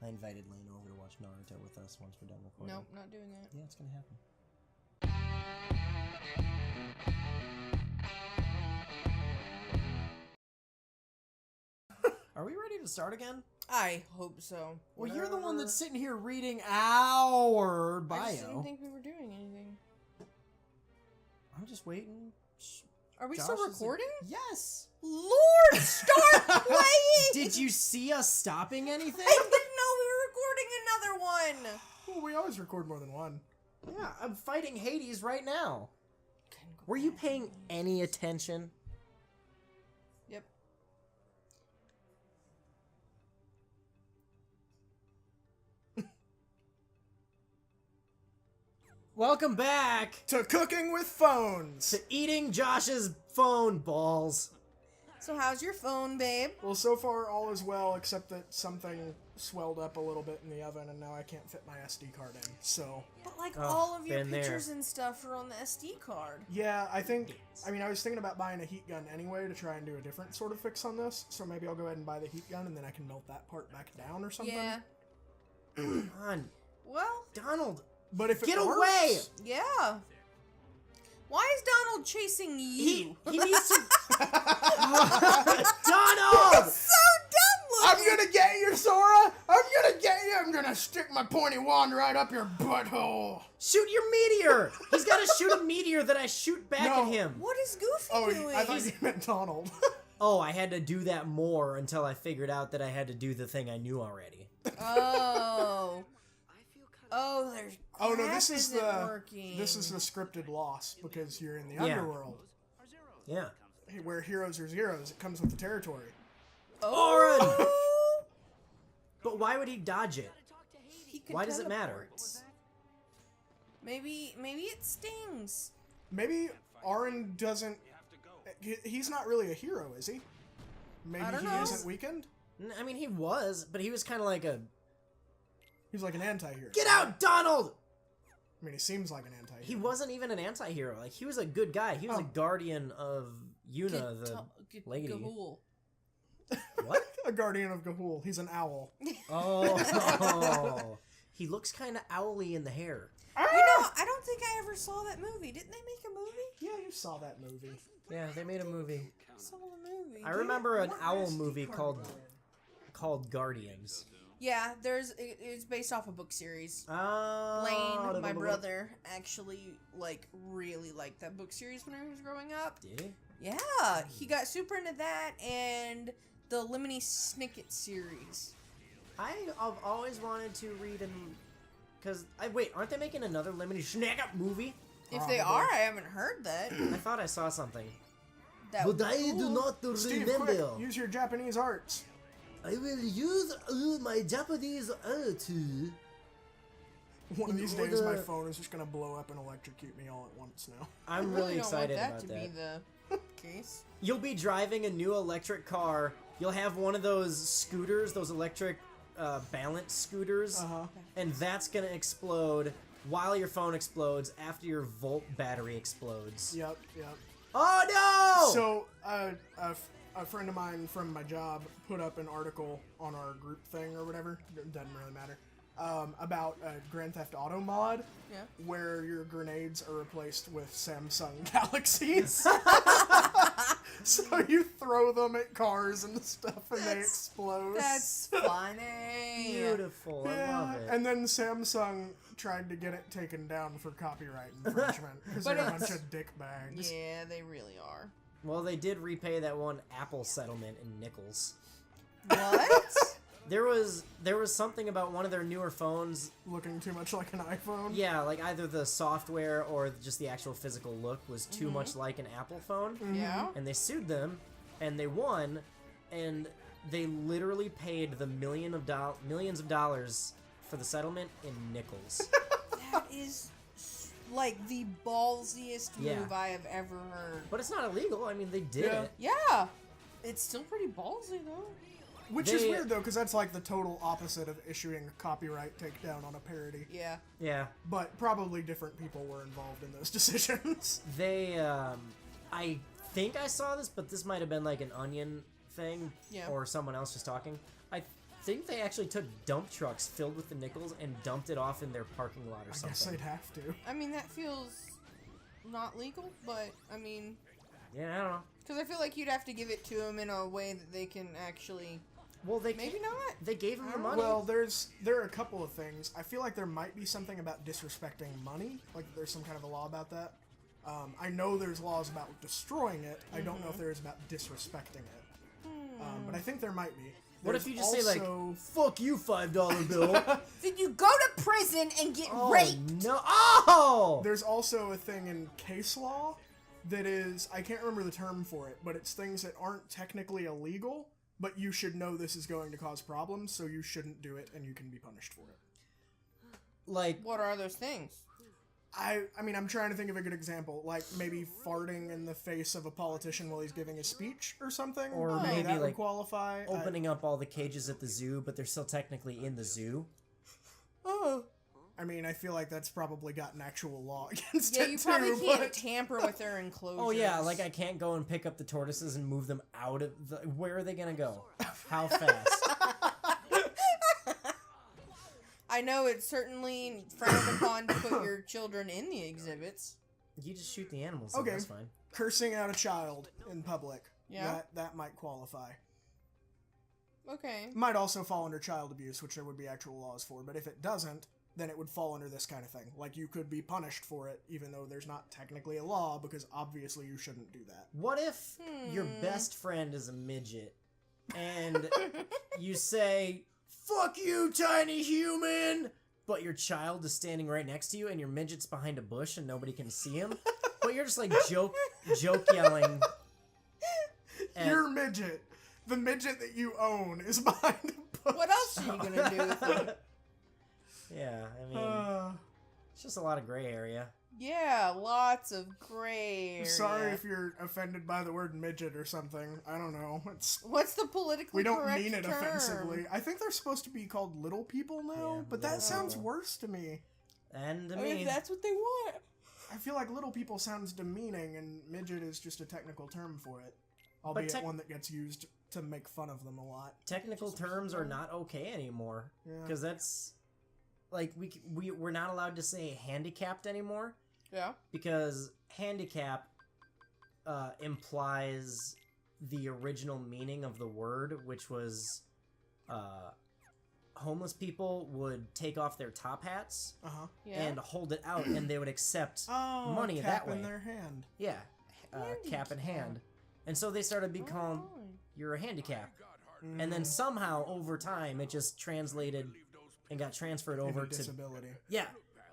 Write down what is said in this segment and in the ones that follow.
I invited Lane over to watch Naruto with us once we're done recording. Nope, not doing that. Yeah, it's gonna happen. Are we ready to start again? I hope so. Well, you're the one that's sitting here reading our bio. I just didn't think we were doing anything. I'm just waiting. Are we Josh still is recording? Yes. Lord, start playing! Did you see us stopping anything? I didn't know we were recording another one. Well, we always record more than one. Yeah, I'm fighting Hades right now. Were you paying any attention? Yep. Welcome back To Cooking with Phones! to eating Josh's phone balls. So how's your phone, babe? Well, so far all is well, except that something swelled up a little bit in the oven, and now I can't fit my SD card in, so... But like Oh, all of your been there. pictures and stuff are on the SD card. Yeah, I was thinking about buying a heat gun anyway to try and do a different sort of fix on this, so maybe I'll go ahead and buy the heat gun, and then I can melt that part back down or something. Yeah. Come on, Well, Donald. But if it Get works, away! yeah. Why is Donald chasing you? He needs to... Donald! So dumb I'm looking! gonna get you, Sora! I'm gonna get you! I'm gonna stick my pointy wand right up your butthole! Shoot your meteor! He's got to shoot a meteor that I shoot back No. at him. What is Goofy Oh, doing? I thought you meant Donald. Oh, I had to do that more until I figured out that I had to do the thing I knew already. Oh. Oh, there's Oh no, crap this is isn't the working. this is the scripted loss because you're in the Yeah. underworld Yeah. where heroes are zeros. It comes with the territory. Oh. But why would he dodge it? He could Why does it matter? teleport. Maybe it stings. Maybe Aaron doesn't. He's not really a hero, is he? Maybe I don't he know. isn't weakened. I mean, he was, but he was kind of like a... He's like an anti-hero. Get out, Donald! I mean, he seems like an anti-hero. He wasn't even an anti-hero. Like, he was a good guy. He was a guardian of Yuna, the lady. Gahul. What? A guardian of Gahul. He's an owl. Oh. He looks kind of owly in the hair. You know, I don't think I ever saw that movie. Didn't they make a movie? Yeah, you saw that movie. Yeah, they made a movie. I saw the movie. I remember an owl movie called Guardians. Yeah, it's based off a book series. Oh. Lane, my brother, actually really liked that book series when he was growing up. Did he? Yeah, he got super into that and the Lemony Snicket series. I've always wanted to read wait, aren't they making another Lemony Snicket movie? If they are, I haven't heard that. I thought I saw something. That But would be I do cool. not Steve, remember. quick, use your Japanese arts. I will use my Japanese art. One of In these days, my order- phone is just gonna blow up and electrocute me all at once now. I'm I really don't excited want about to that. be the case. You'll be driving a new electric car. You'll have one of those scooters, those electric balance scooters, and that's gonna explode while your phone explodes after your Volt battery explodes. Yep. Oh no! So, a friend of mine from my job put up an article on our group thing or whatever, it doesn't really matter, about a Grand Theft Auto mod where your grenades are replaced with Samsung Galaxies. So you throw them at cars and stuff and they explode. That's funny. Beautiful. I love it. And then Samsung tried to get it taken down for copyright infringement because they're a bunch of dick bags. Yeah, they really are. Well, they did repay that one Apple settlement in nickels. What? There was something about one of their newer phones. Looking too much like an iPhone. Yeah, like either the software or just the actual physical look was too much like an Apple phone. Yeah. And they sued them, and they won, and they literally paid the millions of dollars for the settlement in nickels. That is like the ballsiest Yeah. move I have ever heard. But it's not illegal. I mean, they did Yeah. it. Yeah. It's still pretty ballsy though. Which is weird though, because that's like the total opposite of issuing a copyright takedown on a parody. Yeah. Yeah. But probably different people were involved in those decisions. They, I think I saw this, but this might have been like an Onion thing, Yeah. or someone else just talking. I think they actually took dump trucks filled with the nickels and dumped it off in their parking lot or something. I guess they'd have to. I mean, that feels not legal, but, I mean... Yeah, I don't know. Because I feel like you'd have to give it to them in a way that they can actually... Well, maybe not. They gave him the money. Well, there are a couple of things. I feel like there might be something about disrespecting money. Like, there's some kind of a law about that. I know there's laws about destroying it. I don't know if there is about disrespecting it. But I think there might be. What if you just say, like, fuck you, $5 bill? Then you go to prison and get raped. No. Oh! There's also a thing in case law that is, I can't remember the term for it, but it's things that aren't technically illegal, but you should know this is going to cause problems, so you shouldn't do it, and you can be punished for it. Like... What are those things? I mean, I'm trying to think of a good example, like maybe farting in the face of a politician while he's giving a speech or something. Or maybe, that would like, qualify. Opening up all the cages at the zoo, but they're still technically in the zoo. Oh. I mean, I feel like that's probably got an actual law against it, Yeah, you probably too, can't but... tamper with their enclosures. Oh, yeah, like I can't go and pick up the tortoises and move them out of the... Where are they gonna go? How fast? I know it's certainly frowned upon to put your children in the exhibits. You just shoot the animals, so Okay. that's fine. Cursing out a child in public. Yeah. That might qualify. Okay. Might also fall under child abuse, which there would be actual laws for, but if it doesn't, then it would fall under this kind of thing. Like, you could be punished for it, even though there's not technically a law, because obviously you shouldn't do that. What if your best friend is a midget, and you say, fuck you, tiny human, but your child is standing right next to you, and your midget's behind a bush, and nobody can see him, but you're just, like, joke yelling at... Your midget. The midget that you own is behind a bush. What else are you gonna do with it? Yeah, I mean, it's just a lot of gray area. Yeah, lots of gray area. Sorry if you're offended by the word midget or something. I don't know. What's the politically We don't correct mean it term? offensively. I think they're supposed to be called little people now, Yeah, but that little sounds people. worse to me. And to I mean, me, if that's what they want. I feel like little people sounds demeaning, and midget is just a technical term for it. Albeit one that gets used to make fun of them a lot. technical terms are not okay anymore. Yeah. Because that's, like, we're not allowed to say handicapped anymore. Yeah. Because handicap implies the original meaning of the word, which was homeless people would take off their top hats Yeah. and hold it out, and they would accept Oh, money cap that way. in their hand. Yeah, cap in hand. And so they started being called, you're a handicap. And then somehow, over time, it just translated and got transferred over to... disability. Yeah.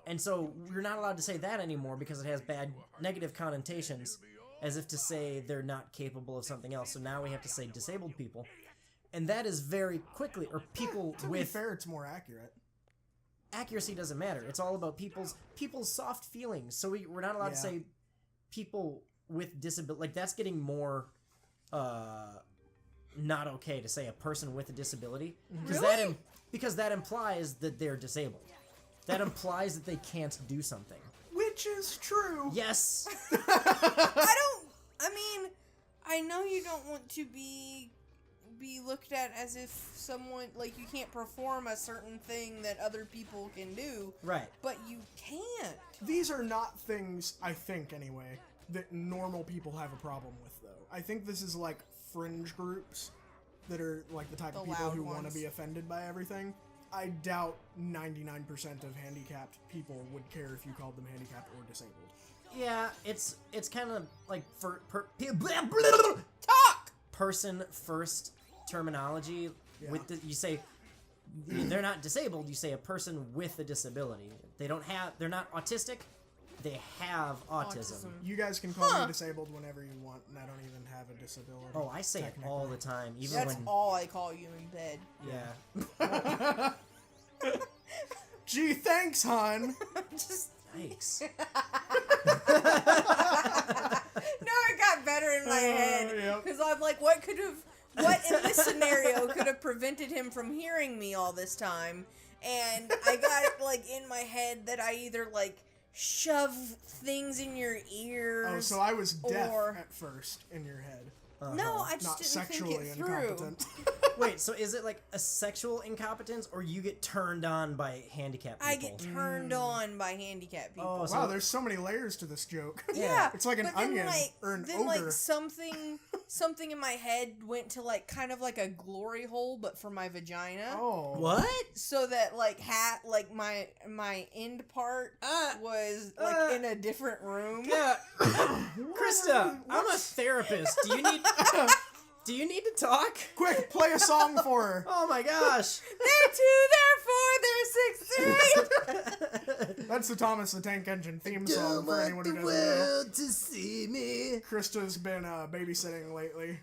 And so we're not allowed to say that anymore because it has bad negative connotations, as if to say they're not capable of something else. So now we have to say disabled people. And that is very quickly, or people To with... be fair, it's more accurate. Accuracy doesn't matter. It's all about people's soft feelings. So we're not allowed to say people with disability. Like, that's getting more not okay to say a person with a disability. Really? Because that implies that they're disabled. That implies that they can't do something. Which is true. Yes. I mean, I know you don't want to be looked at as if someone, like, you can't perform a certain thing that other people can do. Right. But you can't. These are not things, I think anyway, that normal people have a problem with, though. I think this is like fringe groups that are like the type of people who want to be offended by everything. I doubt 99% of handicapped people would care if you called them handicapped or disabled. Yeah, it's kind of like Talk! person first terminology. Yeah. You say they're not disabled. You say a person with a disability. They're not autistic. They have autism. You guys can call me disabled whenever you want, and I don't even have a disability. Oh, I say it all the time, even That's when. all I call you in bed. Yeah. Gee, thanks, hon. Just Yikes. no, it got better in my head because I'm like, what in this scenario could have prevented him from hearing me all this time? And I got it like in my head that I either like shove things in your ears. Oh, so I was deaf or... at first in your head. No, I just Not didn't sexually think it through. incompetent. Wait, so is it like a sexual incompetence, or you get turned on by handicapped people? I get turned on by handicapped people. Oh, so Wow, there's so many layers to this joke. Yeah, It's like an but then, onion like, or an then ogre. like something in my head went to like kind of like a glory hole, but for my vagina. Oh. What? So that like my end part was like in a different room. Yeah. Krista, I'm a therapist. Do you need to talk? Quick, play a song for her. Oh my gosh. They're 2, they're 4, they're 6, 8. That's the Thomas the Tank Engine theme song for anyone who doesn't know. to see me. Krista's been babysitting lately.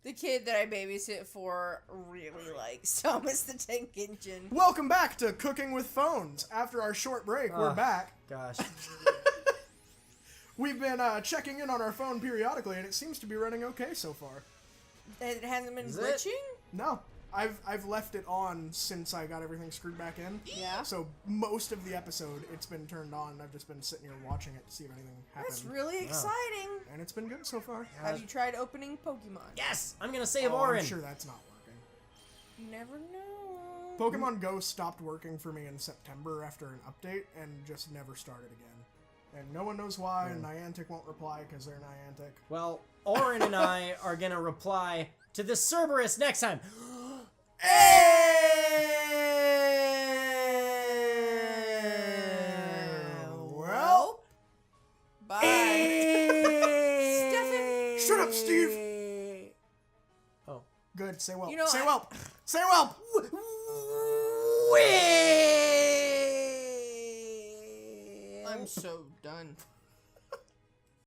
The kid that I babysit for really likes Thomas the Tank Engine. Welcome back to Cooking with Phones. After our short break, we're back. Gosh. We've been checking in on our phone periodically, and it seems to be running okay so far. It hasn't been Is it? glitching? No, I've left it on since I got everything screwed back in. Yeah. So most of the episode, it's been turned on. I've just been sitting here watching it to see if anything happened. That's really exciting. And it's been good so far. Have you tried opening Pokemon? Yes, I'm gonna save Oh, Orin. I'm sure that's not working. You never know. Pokemon Go stopped working for me in September after an update and just never started again. And no one knows why, and Niantic won't reply because they're Niantic. Well, Orin and I are gonna reply to the Cerberus next time. Well, Bye. Stefan. Shut up, Steve. Oh. Good. Say well. You know, Say well. Say well. I'm so done.